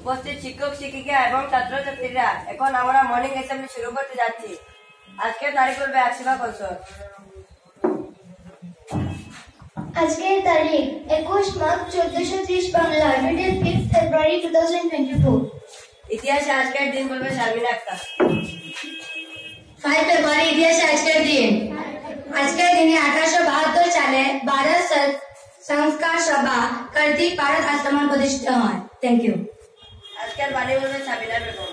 উপস্থিত শিক্ষক শিক্ষিকা এবং ছাত্রছাত্রীরা, এখন আমরা মর্নিং অ্যাসেম্বলি শুরু করতে যাচ্ছি। আজকের তারিখ বলবে আসিফা কৌশল। আজকের তারিখ 21 মার্চ 1430 বাংলা, ডেটেড 5 ফেব্রুয়ারি 2024। ইতিহাসে আজকের দিন বলবে শারমিন আক্তার। 5 ফেব্রুয়ারি ইতিহাসে আজকের দিন। আজকের দিনে 1872 সালে ভারত সংস্কার সভা কর্তৃক ভারত আশ্রমণ প্রতিষ্ঠিত হয়। Thank you. আজকের বাণী বলবে সাবিনা বেগম।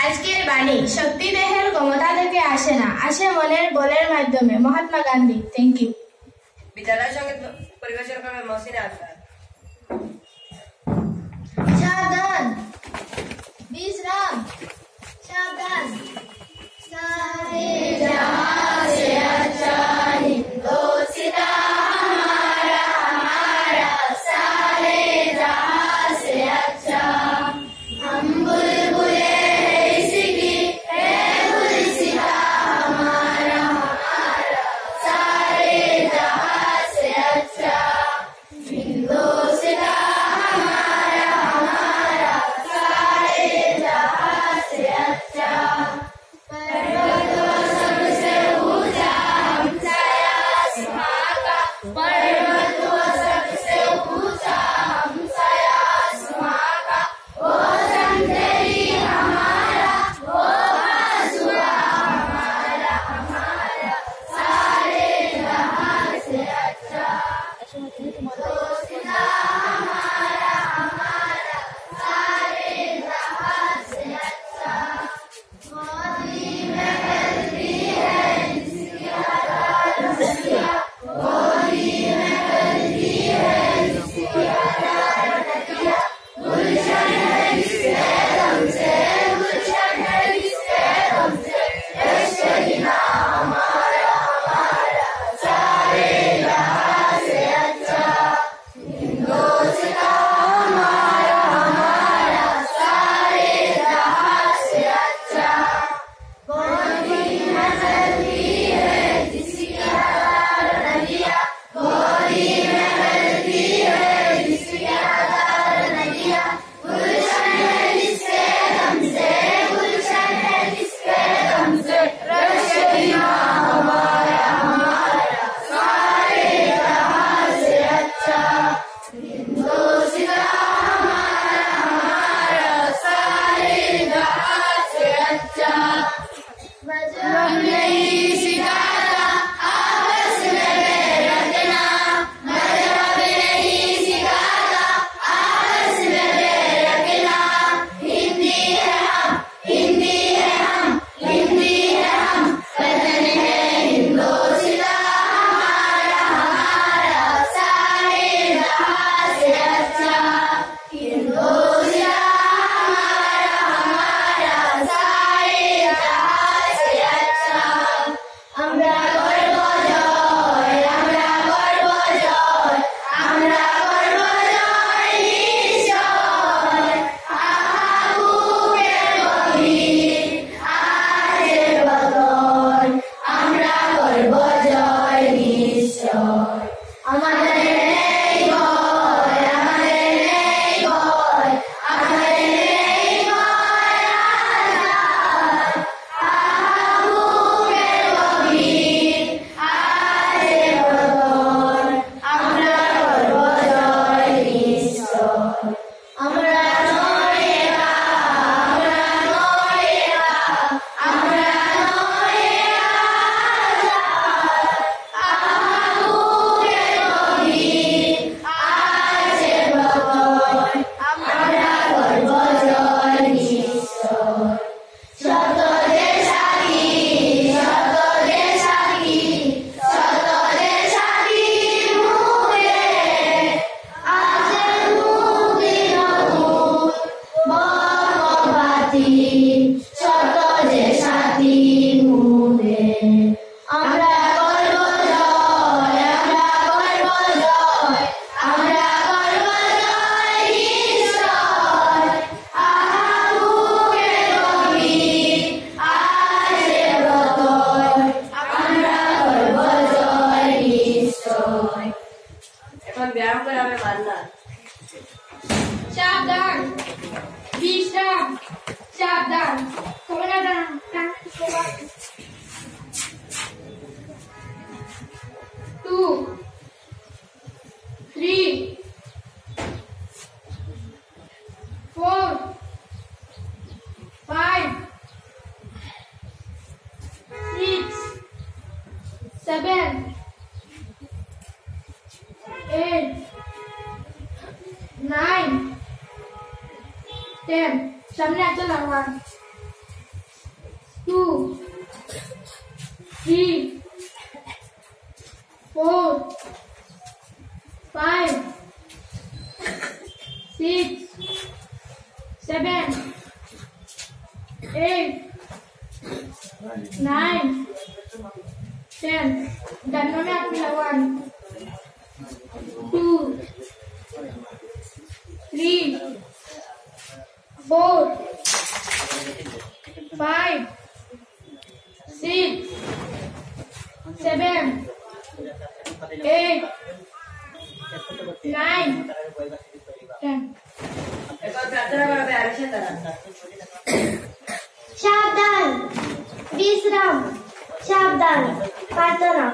আজকের বাণী, শক্তি দেহের ক্ষমতা থেকে আসে না, আসে মনের বলের মাধ্যমে, মহাত্মা গান্ধী। Thank you. বিদ্যালয় সঙ্গীত পরিবেশন করবে মহসিনা আক্তার। সাবধান, বিশ্রাম, সাবধান। सारे जहां से अच्छा हिंदोस्तां हमारा, हमारा सारे जहां से अच्छा। हम बुलबुले इसकी है गुलसिता हमारा, हमारा सारे जहां से अच्छा। हिंदोस्तां हमारा, हमारा सारे जहां से अच्छा। पर्वतों सबसे ऊंचा हमसाया आसमां का, पर्वतों सबसे ऊंचा हमसाया आसमां का। वो संतरी हमारा, वो आसुआ हमारा, हमारा सारे जहां से अच्छा। दोस्ता हमारा, हमारा सारे जहां से अच्छा। मोदी में गलती है जिसकी अदालत किया, मोदी में गलती है जिसकी अदालत किया। गुलशन है जिसके दम से, गुलशन है जिसके दम से, यशगिना हमारा, हमारा सारे जहां से अच्छा। हिंदोस्तां हमारा, हमारा सारे जहां से अच्छा। मोदी में गलती है जिसकी अदालत किया, मोदी में गलती है जिसकी अदालत किया। गुलशन है जिसके दम से, गुलशन है जिसके दम से, रश्किया हमारा, हमारा सारे जहां से अच्छा। हिंदोस्तां हमारा, हमारा सारे जहां से अच्छा। मजहब नहीं सिखाता आपस में बैर रखना, मजहब नहीं सिखाता आपस में बैर रखना। हिंदी है हम, हिंदी है हम, हिंदी है हम, वतन है हिंदोस्तां हमारा, हमारा सारे जहां से अच्छा। हिंदोस्तां हमारा, हमारा सारे जहां से अच्छा। আমরা করব জয়, আমরা করব জয়, আমরা করব জয় নিশ্চয়। আগুনের গভীর আছে বদন, আমরা করব জয় নিশ্চয়। আমাদের নেই ভয়, আমাদের নেই ভয়, আমাদের নেই ভয় আজাদ। আগুনের গভীর আছে বদন, আমরা করব জয় নিশ্চয়। আমরা নয় একা, আমরা নয় একা, আমরা নয় আজাদ। আগুনের গভীর আছে বদন, আমরা করব জয় নিশ্চয়। শত দেশাকি, শত দেশাকি, শত দেশাকি মুখে আছে মুক্তি নতুন সাবধান তোমরা দাঁড়ান 2 3 4 5 6 7 8 9 10 সামনে একটা না 1 2 3 4 5 6 7 8 9 10 ডান में आपकी 1 2 3 4 5 6 7 8 9 10 এখন প্রার্থনা করবে আরিশা তারা সাবধান বিশ্রাম সাবধান প্রার্থনা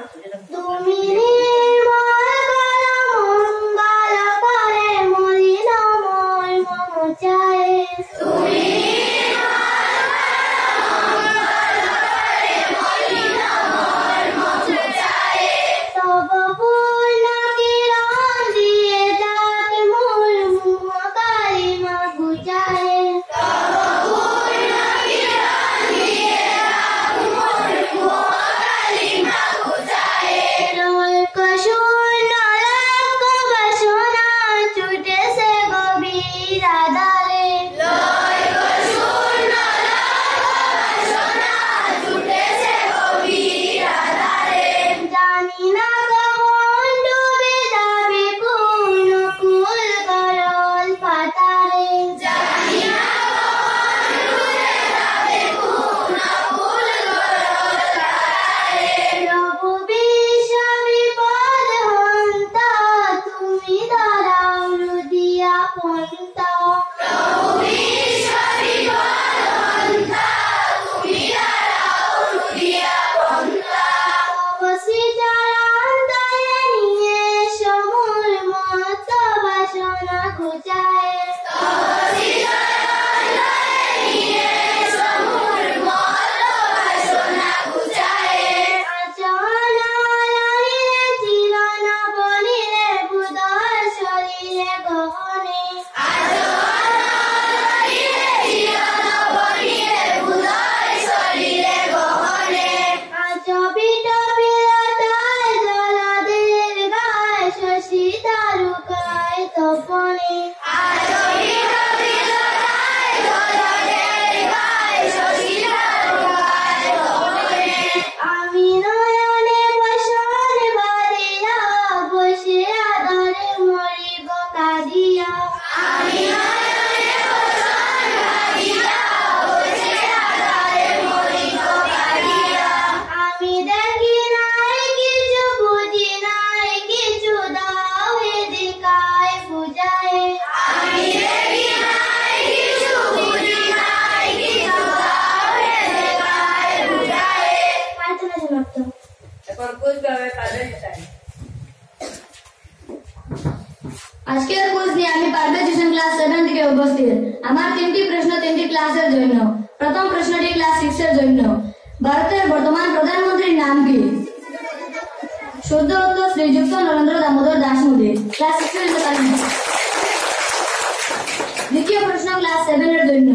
তুমি নির্মল করো মঙ্গল করে মলিনময় মম চায় তুমি তব পূর্ণ কিরণ দিয়ে যাক মূল মুখকারী মা বুঝায় আজকের কুইজ নিয়ে আমি পারভেজ ক্লাস 7 থেকে উপস্থিত। আমার তিনটি প্রশ্ন তিনটি ক্লাসের জন্য। প্রথম প্রশ্নটি ক্লাস 6 এর জন্য। ভারতের বর্তমান প্রধানমন্ত্রীর নাম কি? শুদ্ধ উত্তর শ্রীযুক্ত নরেন্দ্র দামোদর দাস মোদী। ক্লাস 6 এর জন্য। দ্বিতীয় প্রশ্ন ক্লাস 7 এর জন্য।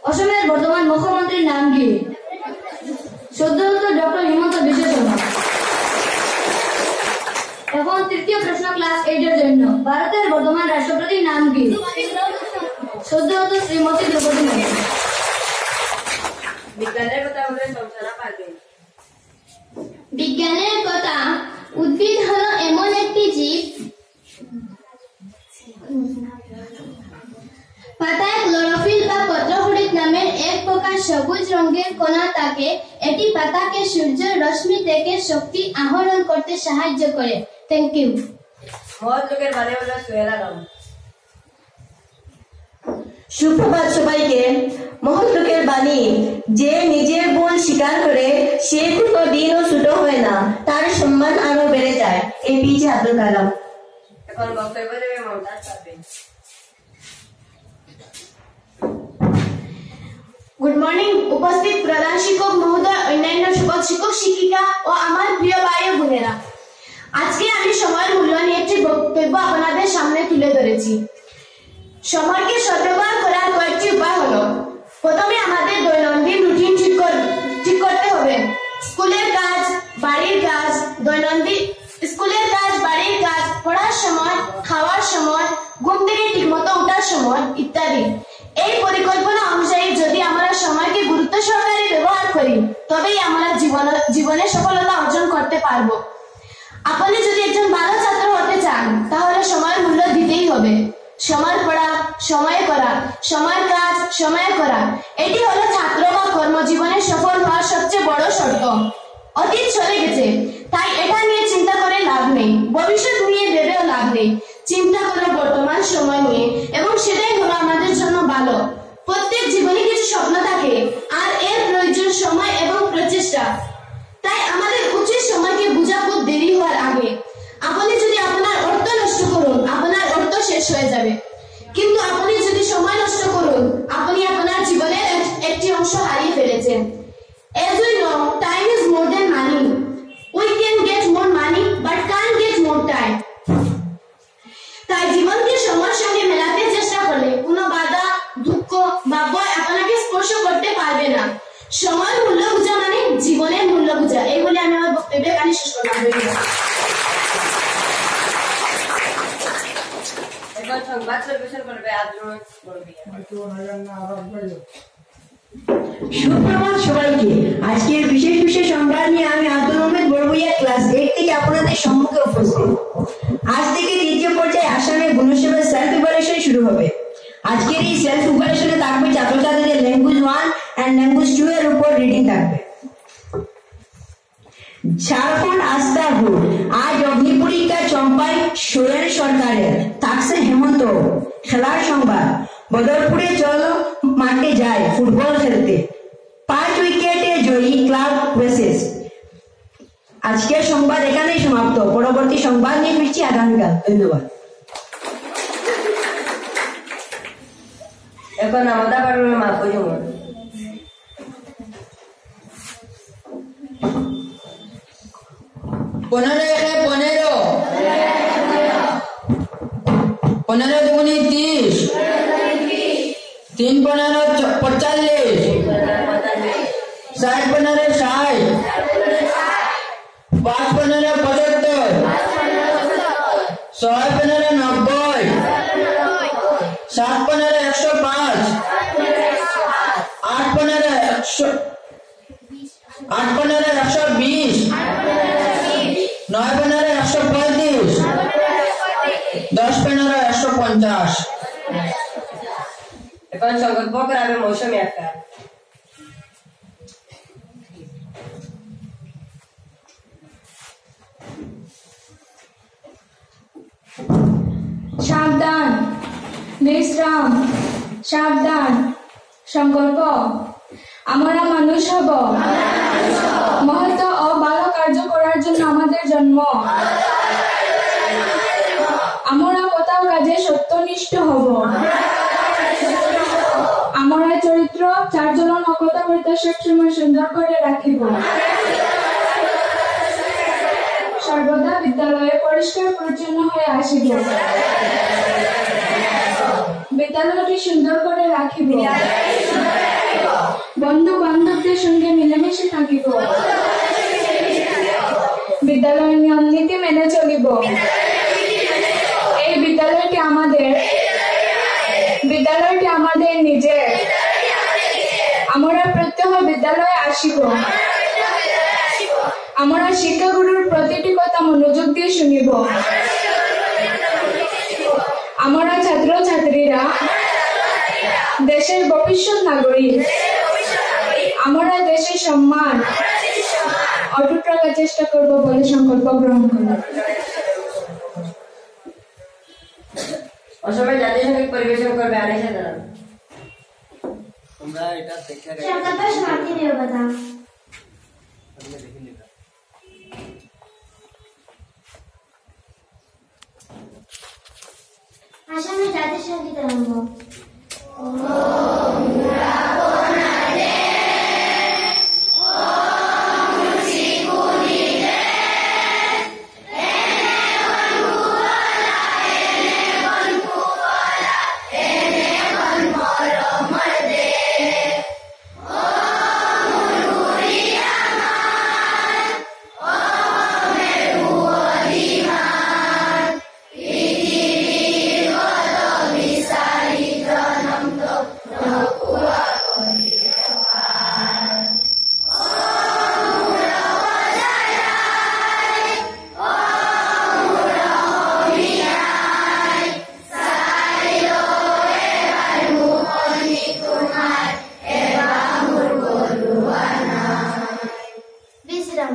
অসমের বর্তমান মুখ্যমন্ত্রীর নাম কি? শুদ্ধ উত্তর ডক্টর হিমন্ত বিশ্ব শর্মা। এখন তৃতীয় প্রশ্ন ক্লাস 8 এর জন্য। ভারতের বর্তমান রাষ্ট্রপতির নাম কি? শুদ্ধ উত্তর শ্রীমতী দ্রৌপদী মুর্মু। বিজ্ঞানের কথা বলে সংসারা পারবে। বিজ্ঞানের কথা, উদ্ভিদ হলো এমন একটি জীব পাতায় ক্লোরোফিল বা পত্রহরিত নামের এক প্রকার সবুজ রঙের কণা থাকে। এটি পাতাকে সূর্যের রশ্মি থেকে শক্তি আহরণ করতে সাহায্য করে। Thank you. মহৎ লোকের মানে হলো সোহেল আলম। সুপ্রভাত সবাইকে। মহৎলোকের বাণী, যে নিজের ভুল স্বীকার করে সে কোনো দিনও ছোট হয় না, তার সম্মান আরো বেড়ে যায়। এপিজে আব্দুল কালাম। এখন বক্তব্য দেবে মমতাজ পারভীন। গুড মর্নিং উপস্থিত প্রধান শিক্ষক মহোদয়, অন্যান্য সকল শিক্ষক শিক্ষিকা ও আমার প্রিয় ভাই ও বোনেরা, আজকে আমি সময়ের মূল্য নিয়ে একটি বক্তব্য আপনাদের সামনে তুলে ধরেছি। সময়কে সদ্ব্যবহার করার কয়েকটি উপায় হলো, প্রথমে আমাদের দৈনন্দিন রুটিন ঠিক করতে হবে। স্কুলের কাজ, বাড়ির কাজ, পড়ার সময়, খাওয়ার সময়, ঘুম থেকে ঠিকমতো ওঠার সময় ইত্যাদি। এই পরিকল্পনা অনুযায়ী যদি আমরা সময়কে গুরুত্ব সহকারে ব্যবহার করি, তবেই আমরা জীবনে সফলতা অর্জন করতে পারবো। আপনি যদি একজন ভালো ছাত্র হতে চান, তাহলে সময়ের মূল্য দিতেই হবে। সময় পড়া সময়ে করা, সময়ের কাজ সময়ে করা, এটি হলো ছাত্র বা কর্মজীবনে সফল হওয়ার সবচেয়ে বড় শর্ত। অতীত চলে গেছে, তাই এটা নিয়ে চিন্তা করে লাভ নেই, ভবিষ্যৎ নিয়ে ভেবেও লাভ নেই। চিন্তা করো বর্তমান সময় নিয়ে, এবং সেটাই হলো আমাদের জন্য ভালো। প্রত্যেক জীবনে কিছু স্বপ্ন থাকে, আর এর প্রয়োজন সময় এবং প্রচেষ্টা। তাই আমাদের উচিত সময়কে বোঝা খুব দেরি হওয়ার আগে। আপনি যদি আপনার অর্থ নষ্ট করুন, আপনার অর্থ শেষ হয়ে যাবে, কিন্তু আপনি যদি সময় নষ্ট করুন, আপনি আপনার জীবনের একটি অংশ হারিয়ে ফেলেছেন। As we know, time is more than money. We can get more money, but can't get more time. তাই জীবনকে সময়ের সঙ্গে মেলাতে চেষ্টা করলে কোনো বাধা, দুঃখ বা ভয় আপনাকে স্পর্শ করতে পারবে না। সময়ের মূল্য বোঝা মানে জীবনের মূল্য বোঝা। এই বলে আমি আমার বক্তব্য এখানে শেষ করলাম। এখন সংবাদ পরিবেশন করবে আব্দুল বড়ভিয়া। সুপ্রভাত সবাইকে। আজকের বিশেষ সংবাদ নিয়ে আমি আব্দুল আহমেদ বড়ভূইয়া ক্লাস 8 থেকে আপনাদের সম্মুখে উপস্থিত। আজ থেকে তৃতীয় পর্যায়ে আসামে গুণসেবার সেলফ ইভালুয়েশন শুরু হবে। আজকের এই সেলফ ইভালুয়েশনে থাকবে ছাত্রছাত্রীদের ল্যাঙ্গুয়েজ 1 এন্ড ল্যাঙ্গুয়েজ 2 এর উপর রিডিং থাকবে। ঝাড়খণ্ড আস্থা ভোট, আজ অগ্নি পরীক্ষা চম্পাই সোরেন সরকারের, থাকছে হেমন্ত। খেলার সংবাদ, বদরপুরে চলো মাঠে যায় ফুটবল খেলতে, 5 উইকেটে জয়ী ক্লাব ওয়েসেস। আজকের সংবাদ এখানেই সমাপ্ত। পরবর্তী সংবাদ নিয়ে ফিরছি আগামীকাল। ধন্যবাদ। এখন আমাদের পারবে মাহফুজ উমর। পনেরো একে 15, 15 দুগুণে 30, 3 15 45, 60 15 60, 5 15 75, 6 15 90, 7 15 105, 8 15 120, 9 15 135, 10 15 150। এখন সংকল্প করাবে মৌসুমী আক্তার। সাবধান, বিশ্রাম, সাবধান। সংকল্প, আমরা মানুষ হব, মহৎ ও ভালো কার্য করার জন্য আমাদের জন্ম। আমরা কোথাও কাজে সত্যনিষ্ঠ হব। আমরা চরিত্র চারজন ও কথাবার্তা সবসময় সুন্দর করে রাখিব। সর্বদা বিদ্যালয়ে পরিষ্কার পরিচ্ছন্ন হয়ে আসিব। বিদ্যালয়টি সুন্দর করে রাখিব। বন্ধু বান্ধবদের সঙ্গে মিলেমিশে থাকিব। বিদ্যালয়ের নিয়ম নীতি মেনে চলিব। এই বিদ্যালয়টি আমাদের নিজের। আমরা প্রত্যহ বিদ্যালয়ে আসিব। আমরা শিক্ষাগুরুর প্রতিটি কথা মনোযোগ দিয়ে শুনিব। আমরা ছাত্র ছাত্রীরা দেশের ভবিষ্যৎ নাগরিক। আমরা দেশের সম্মান অটুট রাখার চেষ্টা করব বলে সংকল্প গ্রহণ করব। অসমের জাতীয় সঙ্গীত পরিবেশন করবে আনিশা জানান। আমরা এটা দেখে সংকল্প সমাপ্তি নির্বাচন আসামের জাতীয় সঙ্গীত আরম্ভ। বিশ্রাম।